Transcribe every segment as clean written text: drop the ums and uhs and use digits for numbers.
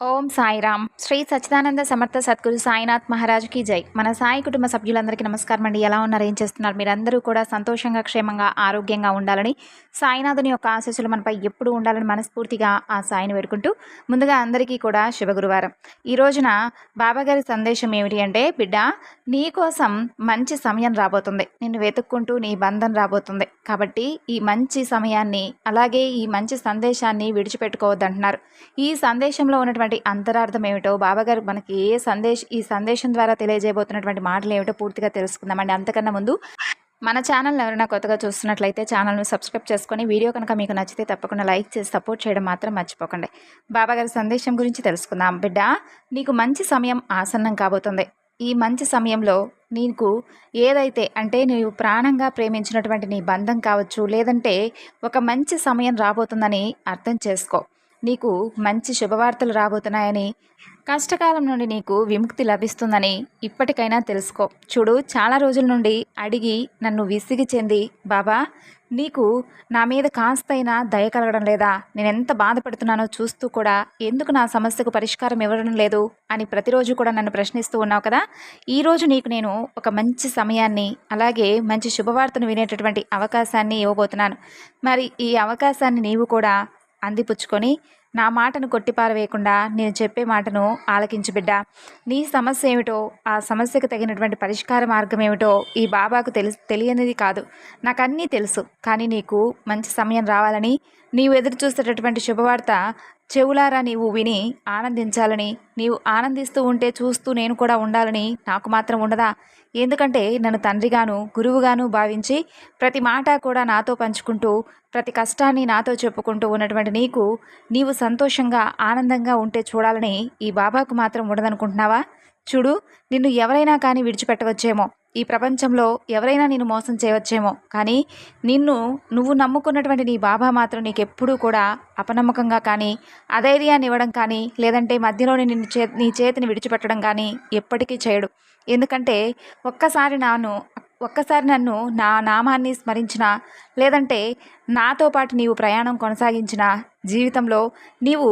ఓం సాయిరామ్. శ్రీ సచ్చిదానంద సమర్థ సద్గురు సాయినాథ్ మహారాజ్కి జై. మన సాయి కుటుంబ సభ్యులందరికీ నమస్కారం అండి. ఎలా ఉన్నారు, ఏం చేస్తున్నారు? మీరందరూ కూడా సంతోషంగా, క్షేమంగా, ఆరోగ్యంగా ఉండాలని, సాయినాథుని యొక్క ఆశీస్సులు మనపై ఎప్పుడూ ఉండాలని మనస్ఫూర్తిగా ఆ సాయిని వేడుకుంటూ, ముందుగా అందరికీ కూడా శుభగురువారం. ఈ రోజున బాబాగారి సందేశం ఏమిటి అంటే, బిడ్డ, నీ కోసం మంచి సమయం రాబోతుంది. నిన్ను వెతుక్కుంటూ నీ బంధం రాబోతుంది. కాబట్టి ఈ మంచి సమయాన్ని, అలాగే ఈ మంచి సందేశాన్ని విడిచిపెట్టుకోవద్దంటున్నారు. ఈ సందేశంలో ఉన్నటువంటి అంతరార్థం ఏమిటో బాబాగారు మనకి ఈ సందేశం ద్వారా తెలియజేయబోతున్నటువంటి మాటలు ఏమిటో పూర్తిగా తెలుసుకుందామండి. అంతకన్నా ముందు మన ఛానల్ ఎవరైనా కొత్తగా చూస్తున్నట్లయితే ఛానల్ను సబ్స్క్రైబ్ చేసుకొని, వీడియో కనుక మీకు నచ్చితే తప్పకుండా లైక్ చేసి సపోర్ట్ చేయడం మాత్రం మర్చిపోకండి. బాబాగారి సందేశం గురించి తెలుసుకుందాం. బిడ్డ, నీకు మంచి సమయం ఆసన్నం కాబోతుంది. ఈ మంచి సమయంలో నీకు ఏదైతే అంటే నీవు ప్రాణంగా ప్రేమించినటువంటి నీ బంధం కావచ్చు, లేదంటే ఒక మంచి సమయం రాబోతుందని అర్థం చేసుకో. నీకు మంచి శుభవార్తలు రాబోతున్నాయని, కష్టకాలం నుండి నీకు విముక్తి లభిస్తుందని ఇప్పటికైనా తెలుసుకో. చూడు, చాలా రోజుల నుండి అడిగి నన్ను విసిగి చెంది, బాబా నీకు నా మీద కాస్తైనా దయ కలగడం లేదా, నేనెంత బాధపడుతున్నానో చూస్తూ కూడా ఎందుకు నా సమస్యకు పరిష్కారం ఇవ్వడం లేదు అని ప్రతిరోజు కూడా నన్ను ప్రశ్నిస్తూ ఉన్నావు కదా. ఈరోజు నీకు నేను ఒక మంచి సమయాన్ని, అలాగే మంచి శుభవార్తను వినేటటువంటి అవకాశాన్ని ఇవ్వబోతున్నాను. మరి ఈ అవకాశాన్ని నీవు కూడా అందిపుచ్చుకొని, నా మాటను కొట్టిపారవేయకుండా నేను చెప్పే మాటను ఆలకించు బిడ్డ. నీ సమస్య ఏమిటో, ఆ సమస్యకు తగినటువంటి పరిష్కార మార్గం ఏమిటో ఈ బాబాకు తెలియనిది కాదు. నాకు అన్నీ తెలుసు. కానీ నీకు మంచి సమయం రావాలని, నీవు ఎదురు చూసేటటువంటి శుభవార్త చెవులారా నీవు విని ఆనందించాలని, నీవు ఆనందిస్తూ ఉంటే చూస్తూ నేను కూడా ఉండాలని నాకు మాత్రం ఉండదా? ఎందుకంటే నన్ను తండ్రిగాను, గురువుగాను భావించి ప్రతి మాట కూడా నాతో పంచుకుంటూ, ప్రతి కష్టాన్ని నాతో చెప్పుకుంటూ ఉన్నటువంటి నీవు సంతోషంగా, ఆనందంగా ఉంటే చూడాలని ఈ బాబాకు మాత్రం ఉండదనుకుంటున్నావా? చూడు, నిన్ను ఎవరైనా కానీ విడిచిపెట్టవచ్చేమో, ఈ ప్రపంచంలో ఎవరైనా నిన్ను మోసం చేయవచ్చేమో, కానీ నువ్వు నమ్ముకున్నటువంటి నీ బాబా మాత్రం నీకెప్పుడూ కూడా అపనమ్మకంగా కానీ, అధైర్యాన్ని ఇవ్వడం కానీ, లేదంటే మధ్యలోనే నీ చేతిని విడిచిపెట్టడం కానీ ఎప్పటికీ చేయడు. ఎందుకంటే ఒక్కసారి నన్ను నా నామాన్ని స్మరించిన, లేదంటే నాతో పాటు నీవు ప్రయాణం కొనసాగించిన జీవితంలో నీవు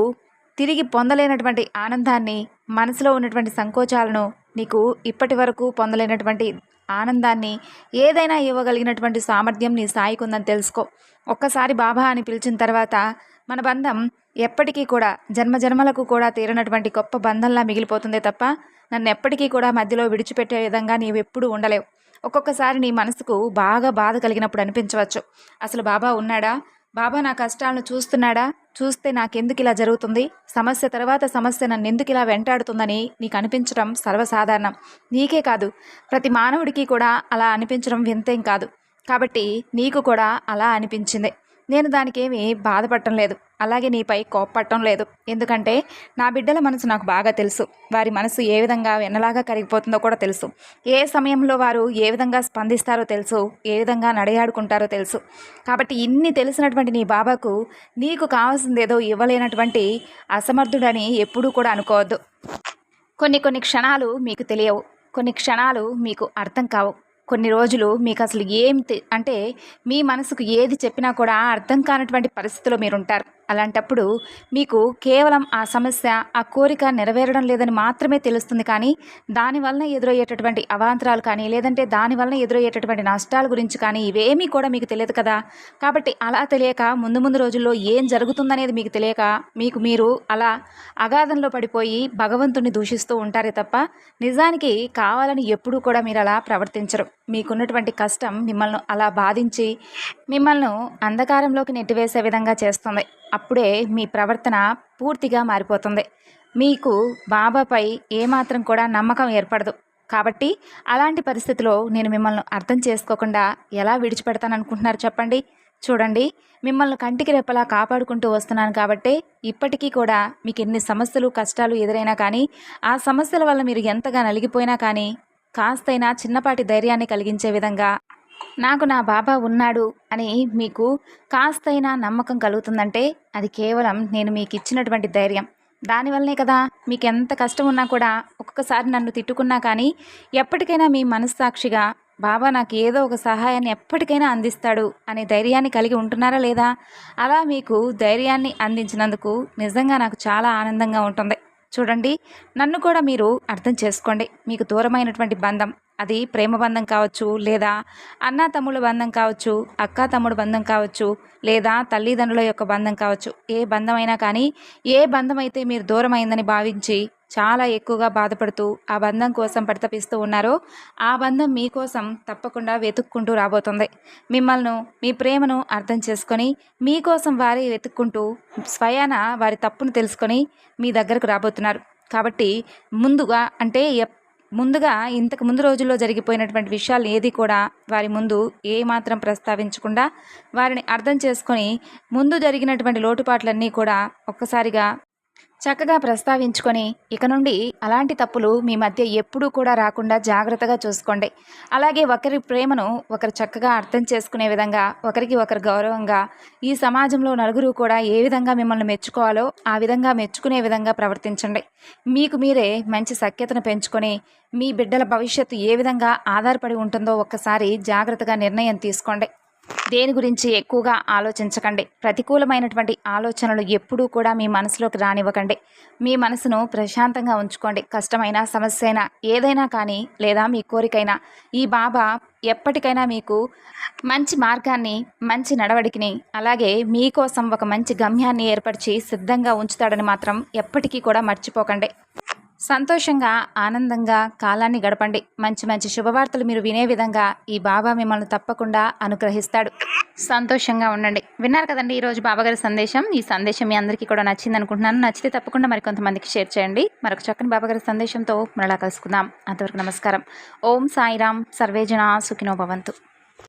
తిరిగి పొందలేనటువంటి ఆనందాన్ని, మనసులో ఉన్నటువంటి సంకోచాలను, నీకు ఇప్పటి వరకు పొందలేనటువంటి ఆనందాన్ని, ఏదైనా ఇవ్వగలిగినటువంటి సామర్థ్యం నీ సాయికి ఉందని తెలుసుకో. ఒక్కసారి బాబా అని పిలిచిన తర్వాత మన బంధం ఎప్పటికీ కూడా జన్మజన్మలకు కూడా తీరనటువంటి గొప్ప బంధంలా మిగిలిపోతుందే తప్ప నన్ను ఎప్పటికీ కూడా మధ్యలో విడిచిపెట్టే విధంగా నీవెప్పుడూ ఉండలేవు. ఒక్కొక్కసారి నీ మనసుకు బాగా బాధ కలిగినప్పుడు అనిపించవచ్చు, అసలు బాబా ఉన్నాడా? బాబా నా కష్టాలను చూస్తున్నాడా? చూస్తే నాకెందుకు ఇలా జరుగుతుంది? సమస్య తర్వాత సమస్య నన్ను ఎందుకు ఇలా వెంటాడుతుందని నీకు అనిపించడం సర్వసాధారణం. నీకే కాదు, ప్రతి మానవుడికి కూడా అలా అనిపించడం వింతేం కాదు. కాబట్టి నీకు కూడా అలా అనిపించింది. నేను దానికేమీ బాధపడటం లేదు, అలాగే నీపై కోప్పట్టడం లేదు. ఎందుకంటే నా బిడ్డల మనసు నాకు బాగా తెలుసు. వారి మనసు ఏ విధంగా వెన్నలాగా కరిగిపోతుందో కూడా తెలుసు. ఏ సమయంలో వారు ఏ విధంగా స్పందిస్తారో తెలుసు, ఏ విధంగా నడయాడుకుంటారో తెలుసు. కాబట్టి ఇన్ని తెలిసినటువంటి నీ బాబాకు నీకు కావాల్సిందేదో ఇవ్వలేనటువంటి అసమర్థుడని ఎప్పుడూ కూడా అనుకోవద్దు. కొన్ని క్షణాలు మీకు తెలియవు, కొన్ని క్షణాలు మీకు అర్థం కావు. కొన్ని రోజులు మీకు అసలు అంటే మీ మనసుకు ఏది చెప్పినా కూడా అర్థం కానటువంటి పరిస్థితిలో మీరుంటారు. అలాంటప్పుడు మీకు కేవలం ఆ సమస్య, ఆ కోరిక నెరవేరడం లేదని మాత్రమే తెలుస్తుంది. కానీ దానివలన ఎదురయ్యేటటువంటి అవాంతరాలు కానీ, లేదంటే దానివలన ఎదురయ్యేటటువంటి నష్టాల గురించి కానీ ఇవేమీ కూడా మీకు తెలియదు కదా. కాబట్టి అలా తెలియక, ముందు రోజుల్లో ఏం జరుగుతుందనేది మీకు తెలియక, మీరు అలా అగాధంలో పడిపోయి భగవంతుని దూషిస్తూ ఉంటారే తప్ప నిజానికి కావాలని ఎప్పుడూ కూడా మీరు అలా ప్రవర్తించరు. మీకున్నటువంటి కష్టం మిమ్మల్ని అలా బాధించి మిమ్మల్ని అంధకారంలోకి నెట్టివేసే విధంగా చేస్తుంది. అప్పుడే మీ ప్రవర్తన పూర్తిగా మారిపోతుంది. మీకు బాబాపై ఏమాత్రం కూడా నమ్మకం ఏర్పడదు. కాబట్టి అలాంటి పరిస్థితిలో నేను మిమ్మల్ని అర్థం చేసుకోకుండా ఎలా విడిచిపెడతాననుకుంటున్నారు చెప్పండి. చూడండి, మిమ్మల్ని కంటికి రెప్పలా కాపాడుకుంటూ వస్తున్నాను కాబట్టి ఇప్పటికీ కూడా మీకు ఎన్ని సమస్యలు, కష్టాలు ఎదురైనా కానీ, ఆ సమస్యల వల్ల మీరు ఎంతగా నలిగిపోయినా కానీ కాస్తైనా చిన్నపాటి ధైర్యాన్ని కలిగించే విధంగా నాకు నా బాబా ఉన్నాడు అని మీకు కాస్తైనా నమ్మకం కలుగుతుందంటే అది కేవలం నేను మీకు ఇచ్చినటువంటి ధైర్యం. దానివల్లనే కదా మీకు ఎంత కష్టం ఉన్నా కూడా, ఒక్కొక్కసారి నన్ను తిట్టుకున్నా కానీ ఎప్పటికైనా మీ మనస్సాక్షిగా బాబా నాకు ఏదో ఒక సహాయాన్ని ఎప్పటికైనా అందిస్తాడు అనే ధైర్యాన్ని కలిగి ఉంటున్నారా లేదా? అలా మీకు ధైర్యాన్ని అందించినందుకు నిజంగా నాకు చాలా ఆనందంగా ఉంటుంది. చూడండి, నన్ను కూడా మీరు అర్థం చేసుకోండి. మీకు దూరమైనటువంటి బంధం, అది ప్రేమ బంధం కావచ్చు, లేదా అన్నా తమ్ముళ్ళ బంధం కావచ్చు, అక్కా తమ్ముడు బంధం కావచ్చు, లేదా తల్లిదండ్రుల యొక్క బంధం కావచ్చు. ఏ బంధమైనా కానీ, ఏ బంధం అయితే మీరు దూరమైందని భావించి చాలా ఎక్కువగా బాధపడుతూ ఆ బంధం కోసం పరితపిస్తూ ఉన్నారో, ఆ బంధం మీకోసం తప్పకుండా వెతుక్కుంటూ రాబోతుంది. మిమ్మల్ని, మీ ప్రేమను అర్థం చేసుకొని మీకోసం వారే వెతుక్కుంటూ స్వయాన వారి తప్పును తెలుసుకొని మీ దగ్గరకు రాబోతున్నారు. కాబట్టి ముందుగా అంటే ముందుగా ఇంతకు ముందు రోజుల్లో జరిగిపోయినటువంటి విషయాలు ఏది కూడా వారి ముందు ఏమాత్రం ప్రస్తావించకుండా వారిని అర్థం చేసుకొని ముందు జరిగినటువంటి లోటుపాట్లన్నీ కూడా ఒక్కసారిగా చక్కగా ప్రస్తావించుకొని ఇక నుండి అలాంటి తప్పులు మీ మధ్య ఎప్పుడూ కూడా రాకుండా జాగ్రత్తగా చూసుకోండి. అలాగే ఒకరి ప్రేమను ఒకరు చక్కగా అర్థం చేసుకునే విధంగా, ఒకరికి ఒకరు గౌరవంగా, ఈ సమాజంలో నలుగురు కూడా ఏ విధంగా మిమ్మల్ని మెచ్చుకోవాలో ఆ విధంగా మెచ్చుకునే విధంగా ప్రవర్తించండి. మీకు మీరే మంచి సఖ్యతను పెంచుకొని మీ బిడ్డల భవిష్యత్తు ఏ విధంగా ఆధారపడి ఉంటుందో ఒక్కసారి జాగ్రత్తగా నిర్ణయం తీసుకోండి. దేని గురించి ఎక్కువగా ఆలోచించకండి. ప్రతికూలమైనటువంటి ఆలోచనలు ఎప్పుడూ కూడా మీ మనసులోకి రానివ్వకండి. మీ మనసును ప్రశాంతంగా ఉంచుకోండి. కష్టమైన సమస్య అయినా ఏదైనా కానీ, లేదా మీ కోరికైనా ఈ బాబా ఎప్పటికైనా మీకు మంచి మార్గాన్ని, మంచి నడవడికని, అలాగే మీకోసం ఒక మంచి గమ్యాన్ని ఏర్పరిచి సిద్ధంగా ఉంచుతాడని మాత్రం ఎప్పటికీ కూడా మర్చిపోకండి. సంతోషంగా, ఆనందంగా కాలాన్ని గడపండి. మంచి మంచి శుభవార్తలు మీరు వినే విధంగా ఈ బాబా మిమ్మల్ని తప్పకుండా అనుగ్రహిస్తాడు. సంతోషంగా ఉండండి. విన్నారు కదండి ఈరోజు బాబాగారి సందేశం. ఈ సందేశం మీ అందరికీ కూడా నచ్చింది అనుకుంటున్నాను. నచ్చితే తప్పకుండా మరికొంతమందికి షేర్ చేయండి. మరొక చక్కని బాబాగారి సందేశంతో మరలా కలుసుకుందాం. అంతవరకు నమస్కారం. ఓం సాయిరాం. సర్వేజన సుఖినో భవంతు.